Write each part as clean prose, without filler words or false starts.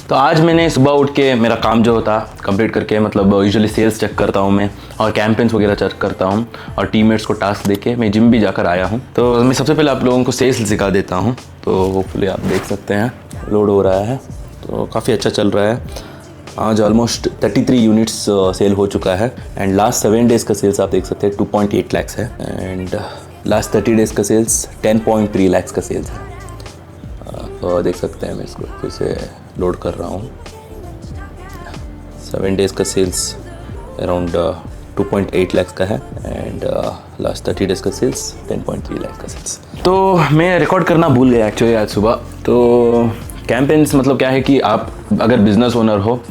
तो आज मैंने सुबह उठ के मेरा काम जो होता कंप्लीट करके मतलब यूजुअली सेल्स चेक करता हूँ मैं और कैंपेन्स वगैरह चेक करता हूँ और टीममेट्स को टास्क देके मैं जिम भी जाकर आया हूँ। तो मैं सबसे पहले आप लोगों को सेल्स सिखा देता हूँ। तो होपफुली आप देख सकते हैं लोड हो रहा है, तो काफ़ी अच्छा चल रहा है। आज ऑलमोस्ट 33 यूनिट्स सेल हो चुका है एंड लास्ट 7 डेज़ का सेल्स आप देख सकते हैं 2.8 लाख्स है एंड लास्ट 30 डेज़ का सेल्स 10.3 लाख्स का सेल्स है। तो देख सकते हैं मैं इसको फिर से लोड कर रहा हूँ। 7 डेज़ का सेल्स अराउंड 2.8 लाख्स का है एंड लास्ट 30 डेज़ का सेल्स 10.3 लाख का सेल्स। तो मैं रिकॉर्ड करना भूल गया एक्चुअली आज सुबह। तो कैंपेन्स मतलब क्या है कि आप अगर बिज़नेस ओनर हो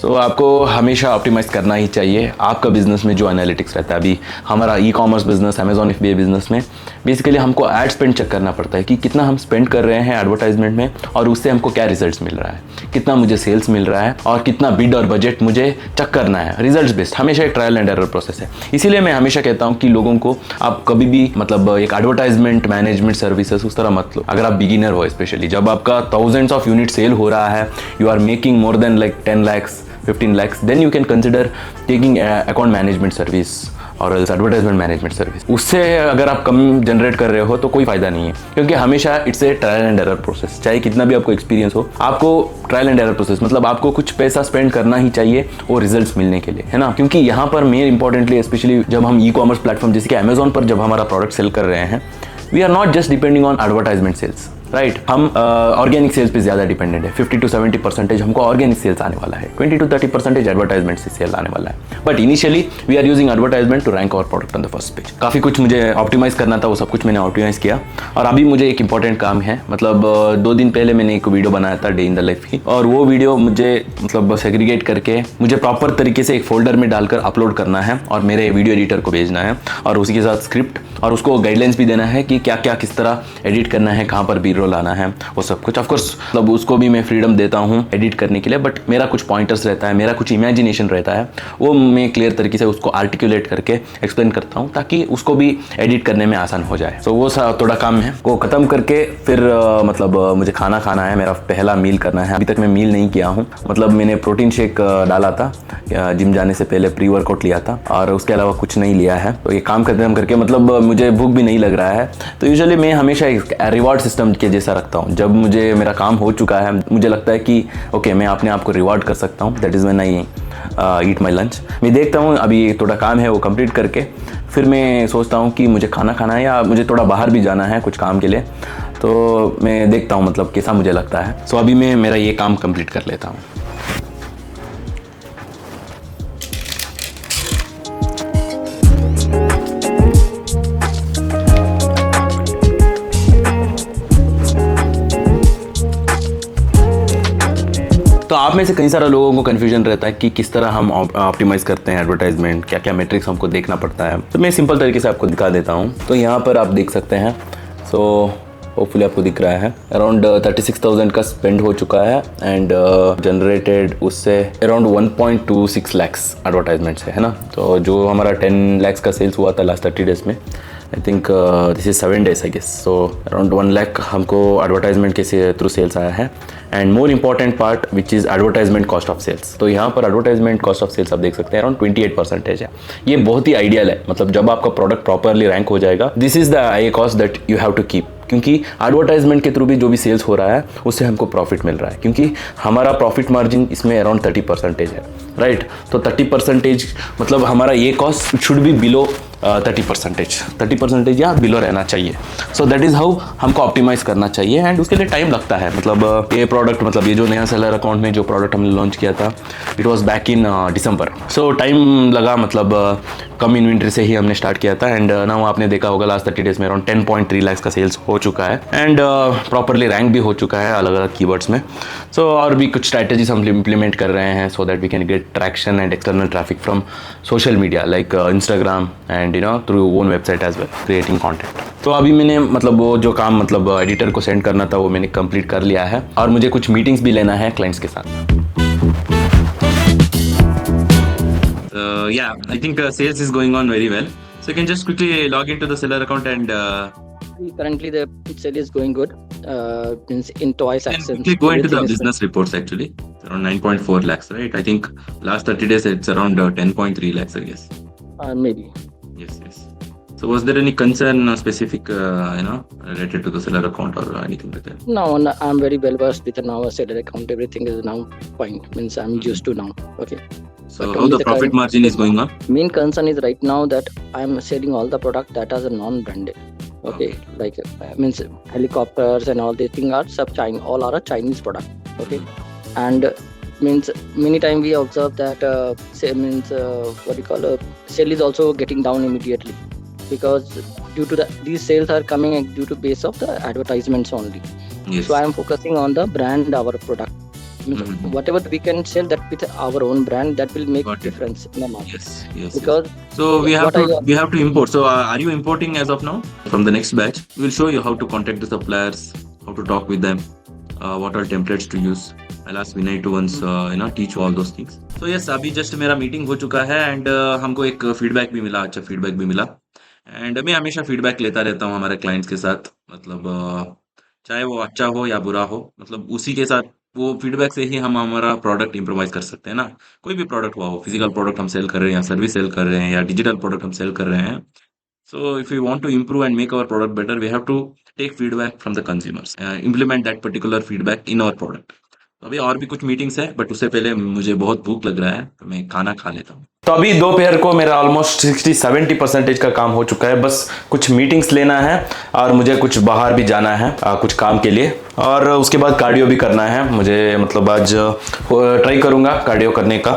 तो आपको हमेशा ऑप्टिमाइज़ करना ही चाहिए आपका बिज़नेस में जो एनालिटिक्स रहता है। अभी हमारा e commerce business, Amazon FBA business में बेसिकली हमको एड स्पेंड चेक करना पड़ता है कि कितना हम स्पेंड कर रहे हैं एडवर्टाइजमेंट में और उससे हमको क्या रिजल्ट्स मिल रहा है, कितना मुझे सेल्स मिल रहा है और कितना बिड और बजट मुझे चेक करना है। रिजल्ट्स बेस्ड हमेशा एक ट्रायल एंड एरर प्रोसेस है। इसीलिए मैं हमेशा कहता हूँ कि लोगों को आप कभी भी मतलब एक एडवर्टाइजमेंट मैनेजमेंट सर्विसेज उस तरह मत लो। अगर आप बिगिनर हो, स्पेशली जब आपका थाउजेंड्स ऑफ यूनिट सेल हो रहा है, you are making more than like 10 lakhs 15 lakhs, then you can consider taking account management service और एडवर्टाइजमेंट मैनेजमेंट सर्विस। उससे अगर आप कम जनरेट कर रहे हो तो कोई फ़ायदा नहीं है, क्योंकि हमेशा it's a trial and error process. चाहे कितना भी आपको एक्सपीरियंस हो, आपको ट्रायल एंड एरर प्रोसेस मतलब आपको कुछ पैसा स्पेंड करना ही चाहिए वो रिजल्ट्स मिलने के लिए, है ना। क्योंकि यहाँ पर मेन इंपॉर्टेंटली स्पेशली जब हम ई कॉमर्स प्लेटफॉर्म जैसे कि अमेजॉन पर जब हमारा प्रोडक्ट सेल कर रहे हैं, we are not just depending on advertisement sales, right. हम ऑर्गेनिक सेल्स पे ज़्यादा डिपेंडेंट है। 50 to 70% हमको ऑर्गेनिक सेल्स आने वाला है, 20 to 30% एडवर्टाइजमेंट से सेल आने वाला है। But initially we are using advertisement to rank our product on the first page. काफ़ी कुछ मुझे ऑप्टिमाइज़ करना था, वो सब कुछ मैंने ऑप्टिमाइज़ किया। और अभी मुझे एक इंपॉर्टेंट काम है, मतलब 2 दिन पहले मैंने एक वीडियो बनाया था डे इन द लाइफ की, और वो वीडियो मुझे मतलब सेग्रीगेट करके मुझे प्रॉपर तरीके से एक फोल्डर में डालकर अपलोड करना है और मेरे वीडियो एडिटर को भेजना है और उसी के साथ स्क्रिप्ट और उसको गाइडलाइंस भी देना है कि क्या क्या किस तरह एडिट करना है, कहाँ पर बी रोल आना है, वो सब कुछ। ऑफकोर्स मतलब उसको भी मैं फ्रीडम देता हूँ एडिट करने के लिए, बट मेरा कुछ पॉइंटर्स रहता है, मेरा कुछ इमेजिनेशन रहता है, वो मैं क्लियर तरीके से उसको आर्टिकुलेट करके एक्सप्लेन करता हूँ ताकि उसको भी एडिट करने में आसान हो जाए। सो वो थोड़ा काम है, वो ख़त्म करके फिर मतलब मुझे खाना खाना है, मेरा पहला मील करना है। अभी तक मैं मील नहीं किया हूँ, मतलब मैंने प्रोटीन शेक डाला था जिम जाने से पहले, प्री वर्कआउट लिया था और उसके अलावा कुछ नहीं लिया है। तो ये काम खत्म करके मतलब मुझे भूख भी नहीं लग रहा है। तो यूजुअली मैं हमेशा एक रिवॉर्ड सिस्टम के जैसा रखता हूँ। जब मुझे मेरा काम हो चुका है, मुझे लगता है कि ओके मैं अपने आप को रिवॉर्ड कर सकता हूँ, that is when I eat my lunch. मैं देखता हूँ अभी थोड़ा काम है वो कंप्लीट करके फिर मैं सोचता हूँ कि मुझे खाना खाना है या मुझे थोड़ा बाहर भी जाना है कुछ काम के लिए। तो मैं देखता हूँ मतलब कैसा मुझे लगता है। सो अभी मैं मेरा ये काम कंप्लीट कर लेता हूँ। तो आप में से कई सारे लोगों को कन्फ्यूजन रहता है कि किस तरह हम ऑप्टिमाइज़ करते हैं एडवर्टाइजमेंट, क्या क्या मैट्रिक्स हमको देखना पड़ता है। तो मैं सिंपल तरीके से आपको दिखा देता हूँ। तो यहाँ पर आप देख सकते हैं, सो होपफुली आपको दिख रहा है अराउंड 36,000 का स्पेंड हो चुका है एंड जनरेटेड उससे अराउंड 1.26 lakhs एडवर्टाइजमेंट से, है ना। तो जो हमारा 10 lakhs का सेल्स हुआ था लास्ट 30 डेज़ में, I think this is 7 days I guess. So around 1 lakh हमको एडवर्टाइजमेंट के थ्रू सेल्स आया है। And more important part which is advertisement cost of sales. तो यहाँ पर एडवर्टाइजमेंट कॉस्ट ऑफ सेल्स आप देख सकते हैं अराउंड 28% है। ये बहुत ही आइडियल है, मतलब जब आपका प्रोडक्ट प्रॉपरली रैंक हो जाएगा, this is the I cost that you have to keep. क्योंकि एडवर्टाइजमेंट के थ्रू भी जो भी सेल्स हो रहा है उससे हमको प्रॉफिट मिल रहा है, क्योंकि हमारा प्रॉफिट मार्जिन इसमें अराउंड 30% है, राइट। तो 30% मतलब हमारा ये कॉस्ट शुड बी बिलो 30% या बिलो रहना चाहिए। सो दैट इज़ हाउ हमको ऑप्टिमाइज़ करना चाहिए एंड उसके लिए टाइम लगता है। मतलब ये प्रोडक्ट मतलब ये जो नया सेलर अकाउंट में जो प्रोडक्ट हमने लॉन्च किया था, it was back in December. So time लगा, मतलब कम इन्वेंट्री से ही हमने स्टार्ट किया था एंड नाउ आपने देखा होगा लास्ट 30 डेज़ में अराउंड 10.3 lakhs का सेल्स हो चुका है एंड प्रॉपरली रैंक भी हो चुका है अलग अलग कीवर्ड्स में। सो और भी कुछ स्ट्रैटेजीज हम इम्प्लीमेंट कर रहे हैं so that we can get traction and external traffic from social media like Instagram and through own website as well, creating content. तो अभी मैंने मतलब वो जो काम मतलब एडिटर को सेंड करना था वो मैंने कंप्लीट कर लिया है और मुझे कुछ मीटिंग्स भी लेना है क्लाइंट्स के साथ। Yeah, I think sales is going on very well. So you can just quickly log into the seller account and Currently the sale is going good. Means in toy section. Quickly go into the business reports actually. It's around 9.4 lakhs, right? I think last 30 days it's around 10.3 lakhs, I guess. Maybe. Yes. So was there any concern specific, related to the seller account or anything like that? No, I'm very well versed with the now seller account. Everything is now fine. Means I'm used to now. Okay. So how the profit margin is going on? Main concern is right now that I'm selling all the product that are non-branded. Okay, like means helicopters and all these things are all are a Chinese product. Okay, and means many time we observe that sale is also getting down immediately, because due to these sales are coming due to base of the advertisements only. Yes. So I am focusing on the brand our product. Whatever we can sell that with our own brand, that will make difference in the market. Yes. Because so we have to import. So are you importing as of now? From the next batch, we'll show you how to contact the suppliers, how to talk with them, what are templates to use. I'll ask Vinay to once teach you all those things. So yes, अभी just मेरा meeting हो चुका है and हमको एक feedback भी मिला, अच्छा फीडबैक भी मिला. एंड मैं हमेशा फीडबैक लेता रहता हूँ हमारे क्लाइंट्स के साथ, मतलब चाहे वो अच्छा हो या बुरा हो, मतलब उसी के साथ वो फीडबैक से ही हम हमारा प्रोडक्ट इम्प्रोवाइज कर सकते हैं ना. कोई भी प्रोडक्ट हुआ हो, फिजिकल प्रोडक्ट हम सेल कर रहे हैं या सर्विस सेल कर रहे हैं या डिजिटल प्रोडक्ट हम सेल कर रहे हैं. So if we want to improve and make our product better, we have to take feedback from the consumers, implement that particular feedback in our product. अभी और भी कुछ मीटिंग्स है, बट उससे पहले मुझे बहुत भूख लग रहा है, तो मैं खाना खा लेता हूँ. तो अभी दोपहर को मेरा ऑलमोस्ट 60-70% का काम हो चुका है. बस कुछ मीटिंग्स लेना है और मुझे कुछ बाहर भी जाना है कुछ काम के लिए, और उसके बाद कार्डियो भी करना है मुझे. मतलब आज ट्राई करूँगा कार्डियो करने का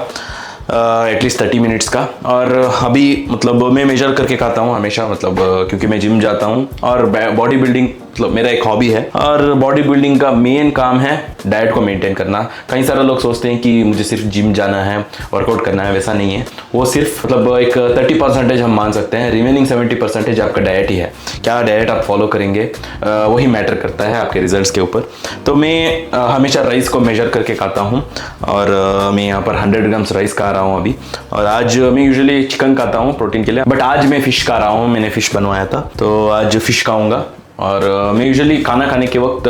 एटलीस्ट 30 मिनट्स का. और अभी मतलब मैं मेजर करके खाता हूँ हमेशा, मतलब क्योंकि मैं जिम जाता हूँ और बॉडी बिल्डिंग मतलब मेरा एक हॉबी है. और बॉडी बिल्डिंग का मेन काम है डाइट को मेंटेन करना. कई सारे लोग सोचते हैं कि मुझे सिर्फ जिम जाना है, वर्कआउट करना है, वैसा नहीं है. वो सिर्फ मतलब एक 30% हम मान सकते हैं, रिमेनिंग 70% आपका डाइट ही है. क्या डाइट आप फॉलो करेंगे वही मैटर करता है आपके रिजल्ट्स के ऊपर. तो मैं हमेशा राइस को मेजर करके खाता हूँ, और मैं यहाँ पर 100 ग्राम्स राइस खा रहा हूँ अभी. और आज मैं यूजुअली चिकन खाता हूँ प्रोटीन के लिए, बट आज मैं फिश खा रहा हूँ. मैंने फिश बनवाया था तो आज फिश खाऊंगा. और मैं यूजुअली खाना खाने के वक्त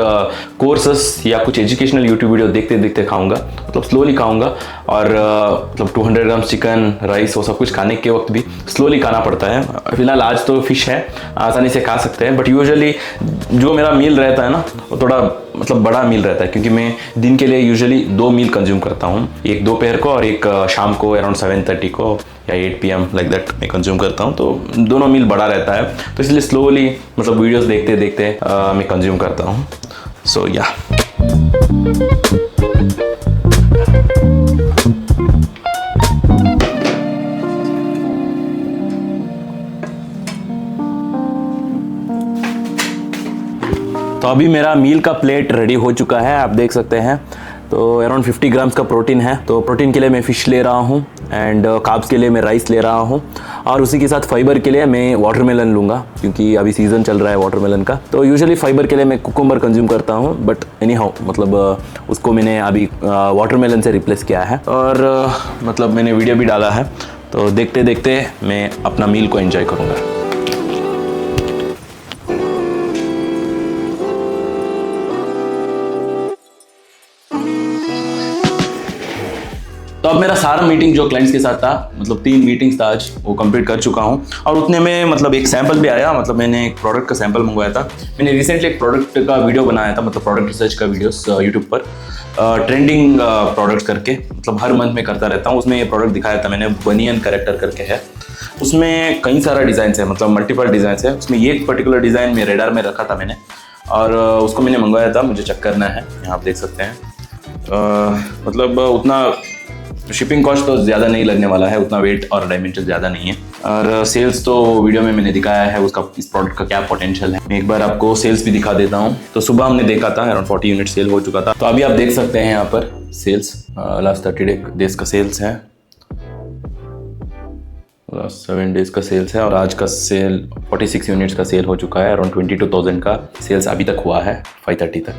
कोर्सेस या कुछ एजुकेशनल यूट्यूब वीडियो देखते देखते खाऊंगा, मतलब स्लोली खाऊंगा. और मतलब 200 ग्राम चिकन, राइस, वो सब कुछ खाने के वक्त भी स्लोली खाना पड़ता है. फिलहाल आज तो फिश है, आसानी से खा सकते हैं, बट यूजुअली जो मेरा मील रहता है ना वो थोड़ा मतलब बड़ा मील रहता है, क्योंकि मैं दिन के लिए यूजुअली 2 मील कंज्यूम करता हूँ. एक दोपहर को और एक शाम को अराउंड 7:30 को या 8 PM लाइक दैट मैं कंज्यूम करता हूँ. तो दोनों मील बड़ा रहता है, तो इसलिए स्लोली मतलब वीडियोस देखते देखते मैं कंज्यूम करता हूँ. सो या तो अभी मेरा मील का प्लेट रेडी हो चुका है, आप देख सकते हैं. तो अराउंड 50 ग्राम्स का प्रोटीन है. तो प्रोटीन के लिए मैं फ़िश ले रहा हूँ, एंड कार्ब्स के लिए मैं राइस ले रहा हूँ, और उसी के साथ फाइबर के लिए मैं वाटरमेलन लूँगा, क्योंकि अभी सीज़न चल रहा है वाटरमेलन का. तो यूजुअली फाइबर के लिए मैं कुकुम्बर कंज्यूम करता हूँ, बट एनी हाउ मतलब उसको मैंने अभी वाटरमेलन से रिप्लेस किया है. और मतलब मैंने वीडियो भी डाला है, तो देखते देखते मैं अपना मील को एंजॉय करूँगा. तो अब मेरा सारा मीटिंग जो क्लाइंट्स के साथ था, मतलब 3 मीटिंग्स था आज, वो कंप्लीट कर चुका हूँ. और उतने में मतलब एक सैंपल भी आया, मतलब मैंने एक प्रोडक्ट का सैंपल मंगवाया था. मैंने रिसेंटली एक प्रोडक्ट का वीडियो बनाया था, मतलब प्रोडक्ट रिसर्च का वीडियोस यूट्यूब पर ट्रेंडिंग प्रोडक्ट्स करके, मतलब हर मंथ में करता रहता हूँ. उसमें ये प्रोडक्ट दिखाया था मैंने, बनियन कैरेक्टर करके है. उसमें कई सारा डिज़ाइंस है, मतलब मल्टीपल डिज़ाइंस है. उसमें ये एक पर्टिकुलर डिज़ाइन में रेडार में रखा था मैंने, और उसको मैंने मंगवाया था, मुझे चेक करना है. यहाँ आप देख सकते हैं. मतलब उतना शिपिंग कॉस्ट तो ज़्यादा नहीं लगने वाला है, उतना वेट और डायमेंशन ज़्यादा नहीं है. और सेल्स तो वीडियो में मैंने दिखाया है, उसका इस प्रोडक्ट का क्या पोटेंशियल है. मैं एक बार आपको सेल्स भी दिखा देता हूँ. तो सुबह हमने देखा था अराउंड 40 यूनिट सेल हो चुका था. तो अभी आप देख सकते हैं यहाँ पर सेल्स लास्ट 30 डेज का सेल्स है, लास्ट 7 डेज का सेल्स है. और आज का सेल 46 यूनिट्स का सेल हो चुका है. अराउंड 22,000 का सेल्स अभी तक हुआ है 5:30 तक.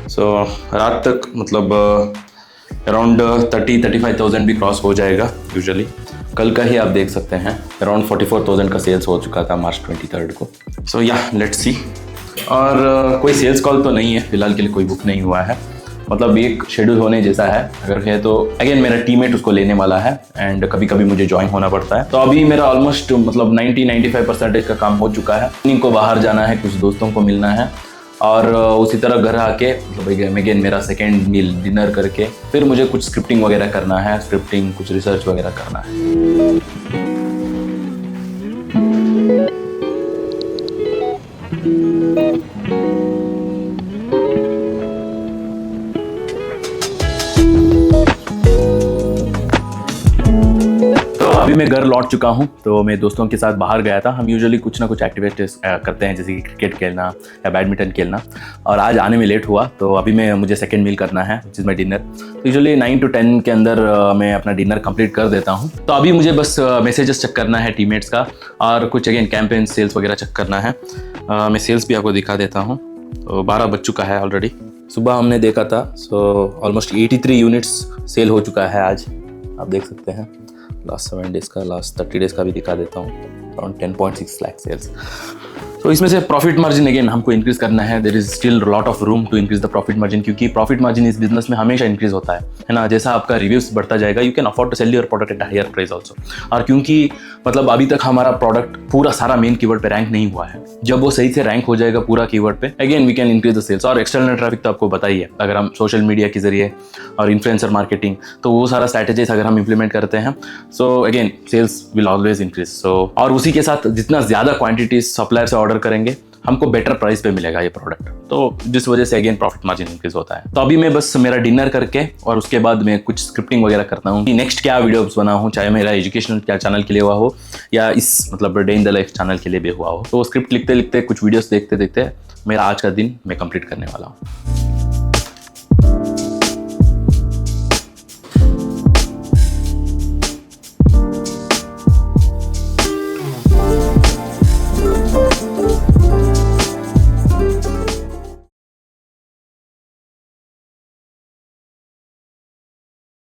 सो रात तक मतलब अराउंड 30-35,000 भी क्रॉस हो जाएगा यूजुअली. कल का ही आप देख सकते हैं अराउंड 44,000 का सेल्स हो चुका था मार्च 23 को. सो या लेट्स सी और कोई सेल्स कॉल तो नहीं है फिलहाल के लिए, कोई बुक नहीं हुआ है, मतलब एक शेड्यूल होने जैसा है। अगर है तो अगेन मेरा टीममेट उसको लेने वाला है एंड कभी कभी मुझे ज्वाइन होना पड़ता है। तो अभी मेरा ऑलमोस्ट मतलब 90-95% का काम हो चुका है। इनको बाहर जाना है, कुछ दोस्तों को मिलना है और उसी तरह घर आके मतलब अगेन मेरा सेकेंड मील डिनर करके फिर मुझे कुछ स्क्रिप्टिंग वगैरह करना है, कुछ रिसर्च वगैरह करना है। अभी मैं घर लौट चुका हूँ, तो मैं दोस्तों के साथ बाहर गया था। हम यूजुअली कुछ ना कुछ एक्टिविटीज करते हैं, जैसे कि क्रिकेट खेलना या बैडमिंटन खेलना, और आज आने में लेट हुआ तो अभी मुझे सेकंड मील करना है जिसमें डिनर। तो यूजुअली 9 to 10 के अंदर मैं अपना डिनर कंप्लीट कर देता हूँ। तो अभी मुझे बस मैसेजेस चेक करना है टीममेट्स का और कुछ अगेन कैंपेन सेल्स वगैरह चेक करना है। मैं सेल्स भी आपको दिखा देता हूँ। तो 12 बज चुका है ऑलरेडी, सुबह हमने देखा था। सो ऑलमोस्ट 83 यूनिट्स सेल हो चुका है आज, आप देख सकते हैं। लास्ट 7 डेज़ का, लास्ट 30 डेज़ का भी दिखा देता हूँ, अराउंड 10.6 लाख सेल्स। तो इसमें से प्रॉफिट मार्जिन अगेन हमको इंक्रीज करना है। There is still lot of room to increase the profit margin, क्योंकि प्रॉफिट मार्जिन इस बिजनेस में हमेशा इंक्रीज होता है ना। जैसा आपका रिव्यूज बढ़ता जाएगा, you can afford to sell your product at higher price also. और क्योंकि मतलब अभी तक हमारा प्रोडक्ट पूरा सारा मेन कीवर्ड पे रैंक नहीं हुआ है, जब वो सही से रैंक हो जाएगा पूरा कीवर्ड पे, again we can increase the sales. और एक्सटर्नल ट्रैफिक तो आपको पता ही है, अगर हम सोशल मीडिया के जरिए और इन्फ्लुएंसर मार्केटिंग, तो वो सारा स्ट्रैटेजीज अगर हम इंप्लीमेंट करते हैं, so again sales will always increase. So और उसी के साथ जितना ज़्यादा क्वांटिटी सप्लायर से ऑर्डर करेंगे, हमको बेटर प्राइस पे मिलेगा ये प्रोडक्ट, तो जिस वजह से अगेन प्रॉफिट मार्जिन इंक्रीज होता है। तो अभी मैं बस मेरा डिनर करके और उसके बाद मैं कुछ स्क्रिप्टिंग वगैरह करता हूँ कि नेक्स्ट क्या वीडियोस बनाऊँ, चाहे मेरा एजुकेशनल क्या चैनल के लिए हुआ हो या इस मतलब day in the life channel के लिए भी हुआ हो। तो स्क्रिप्ट लिखते लिखते, कुछ वीडियोस देखते देखते मेरा आज का दिन मैं कंप्लीट करने वाला हूँ।